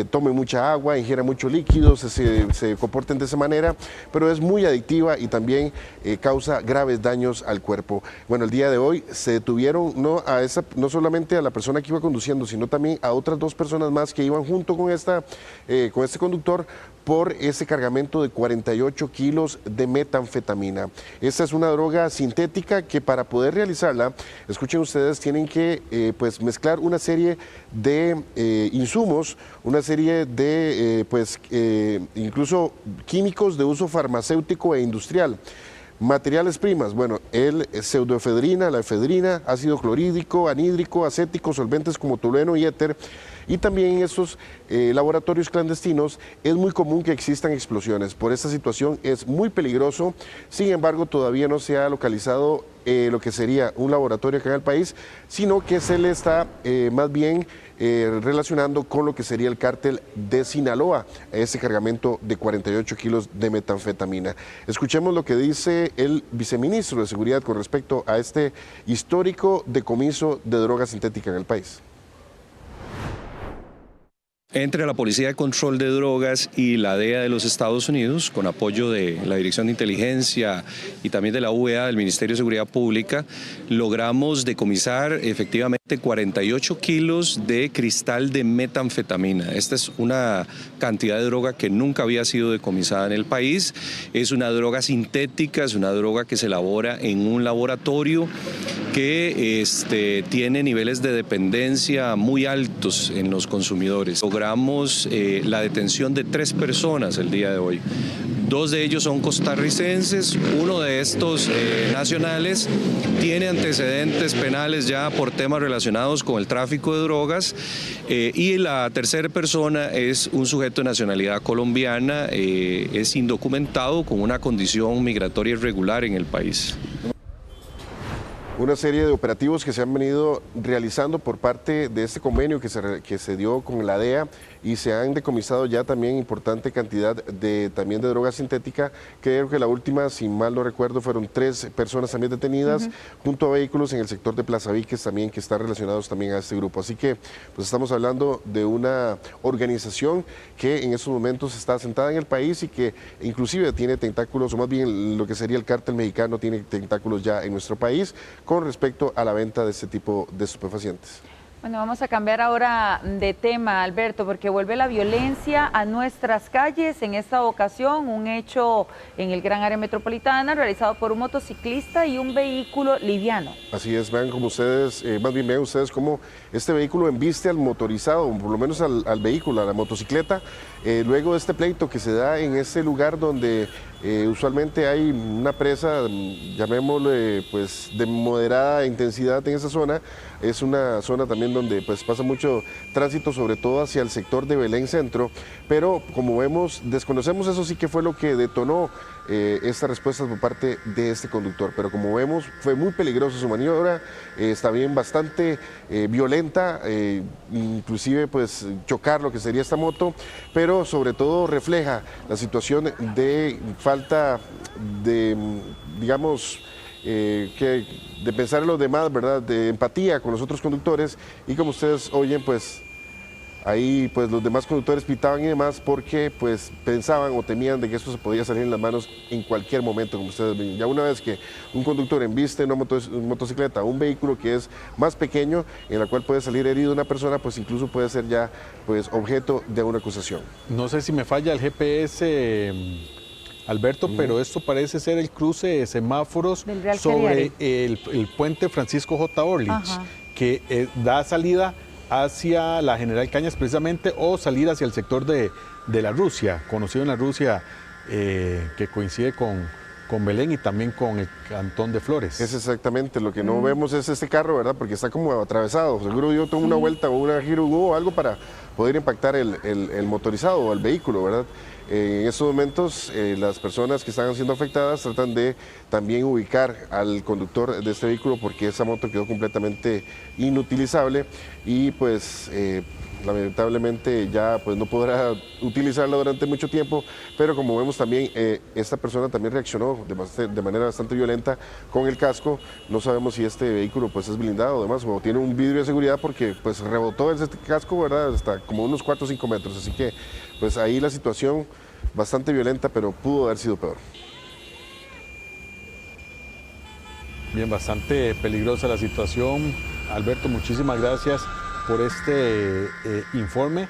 T: tomen mucha agua, ingieran mucho líquido, se comporten de esa manera, pero es muy adictiva y también causa graves daños al cuerpo. Bueno, el día de hoy se detuvieron no solamente a la persona que iba conduciendo, sino también a otras 2 personas más que iban junto con este conductor por ese cargamento de 48 kilos de metanfetamina. Esta es una droga sintética que para poder realizarla, escuchen ustedes, tienen que pues mezclar una serie de insumos, una serie de incluso químicos de uso farmacéutico e industrial. Materiales primas, bueno, el pseudoefedrina, la efedrina, ácido clorhídrico, anhídrico, acético, solventes como tolueno y éter. Y también en esos laboratorios clandestinos es muy común que existan explosiones. Por esta situación es muy peligroso, sin embargo todavía no se ha localizado lo que sería un laboratorio acá en el país, sino que se le está más bien relacionando con lo que sería el cártel de Sinaloa, ese cargamento de 48 kilos de metanfetamina. Escuchemos lo que dice el viceministro de Seguridad con respecto a este histórico decomiso de droga sintética en el país.
U: Entre la Policía de Control de Drogas y la DEA de los Estados Unidos, con apoyo de la Dirección de Inteligencia y también de la UEA, del Ministerio de Seguridad Pública, logramos decomisar efectivamente 48 kilos de cristal de metanfetamina. Esta es una cantidad de droga que nunca había sido decomisada en el país. Es una droga sintética, es una droga que se elabora en un laboratorio que tiene niveles de dependencia muy altos en los consumidores. Logramos la detención de 3 personas el día de hoy. 2 de ellos son costarricenses, uno de estos nacionales tiene antecedentes penales ya por temas relacionados con el tráfico de drogas y la tercera persona es un sujeto de nacionalidad colombiana, es indocumentado con una condición migratoria irregular en el país.
T: Una serie de operativos que se han venido realizando por parte de este convenio que se dio con la DEA y se han decomisado ya también importante cantidad de droga sintética. Creo que la última, si mal no recuerdo, fueron 3 personas también detenidas junto a vehículos en el sector de Plaza Víquez también que están relacionados también a este grupo. Así que pues estamos hablando de una organización que en estos momentos está asentada en el país y que inclusive tiene tentáculos, o más bien lo que sería el cártel mexicano tiene tentáculos ya en nuestro país con respecto a la venta de este tipo de estupefacientes.
A: Bueno, vamos a cambiar ahora de tema, Alberto, porque vuelve la violencia a nuestras calles. En esta ocasión, un hecho en el Gran Área Metropolitana realizado por un motociclista y un vehículo liviano.
T: Así es, vean como ustedes, más bien vean ustedes cómo este vehículo embiste al motorizado, o por lo menos al vehículo, a la motocicleta, luego de este pleito que se da en ese lugar donde usualmente hay una presa, llamémosle pues de moderada intensidad en esa zona. Es una zona también donde pues pasa mucho tránsito, sobre todo hacia el sector de Belén Centro, pero como vemos, desconocemos eso sí que fue lo que detonó esta respuesta por parte de este conductor, pero como vemos fue muy peligrosa su maniobra, está bien bastante violenta, inclusive pues chocar lo que sería esta moto, pero sobre todo refleja la situación de falta de, digamos, de pensar en los demás, ¿verdad? De empatía con los otros conductores, y como ustedes oyen, pues ahí pues los demás conductores pitaban y demás porque pues pensaban o temían de que esto se podía salir en las manos en cualquier momento, como ustedes ven. Ya una vez que un conductor embiste una motocicleta, un vehículo que es más pequeño, en la cual puede salir herido una persona, pues incluso puede ser ya pues objeto de una acusación.
B: No sé si me falla el GPS, Alberto, pero esto parece ser el cruce de semáforos sobre el puente Francisco J. Orlich, que da salida hacia la General Cañas precisamente, o salir hacia el sector de la Rusia, conocido en la Rusia, que coincide con Belén y también con el Cantón de Flores.
T: Es exactamente, lo que no vemos es este carro, ¿verdad? Porque está como atravesado. Seguro yo tomo una vuelta o una giro o algo para poder impactar el motorizado o el vehículo, ¿verdad? En estos momentos las personas que están siendo afectadas tratan de también ubicar al conductor de este vehículo porque esa moto quedó completamente inutilizable y pues lamentablemente ya pues no podrá utilizarla durante mucho tiempo, pero como vemos también esta persona también reaccionó de manera bastante violenta con el casco. No sabemos si este vehículo pues es blindado o demás, o tiene un vidrio de seguridad porque pues rebotó este casco, ¿verdad? Hasta como unos 4 o 5 metros, así que pues ahí la situación bastante violenta, pero pudo haber sido peor.
B: Bien, bastante peligrosa la situación. Alberto, muchísimas gracias por este informe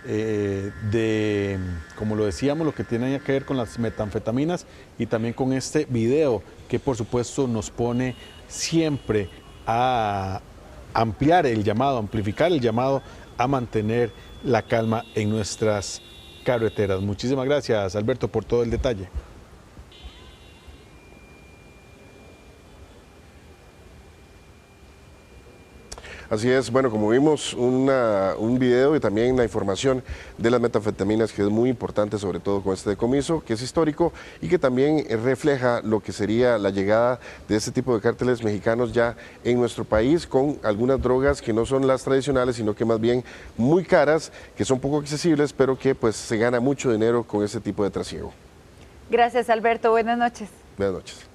B: de, como lo decíamos, lo que tiene que ver con las metanfetaminas y también con este video que por supuesto nos pone siempre a ampliar el llamado, amplificar el llamado a mantener la calma en nuestras carreteras. Muchísimas gracias, Alberto, por todo el detalle.
T: Así es, bueno, como vimos un video y también la información de las metanfetaminas, que es muy importante, sobre todo con este decomiso, que es histórico y que también refleja lo que sería la llegada de este tipo de cárteles mexicanos ya en nuestro país, con algunas drogas que no son las tradicionales, sino que más bien muy caras, que son poco accesibles, pero que pues se gana mucho dinero con este tipo de trasiego.
A: Gracias, Alberto. Buenas noches.
T: Buenas noches.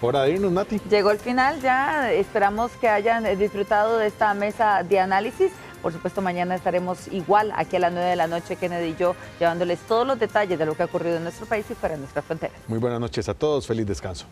B: Hora de irnos, Nati.
A: Llegó el final ya, esperamos que hayan disfrutado de esta mesa de análisis. Por supuesto, mañana estaremos igual aquí a las 9 de la noche, Kennedy y yo, llevándoles todos los detalles de lo que ha ocurrido en nuestro país y fuera de nuestras fronteras.
B: Muy buenas noches a todos, feliz descanso.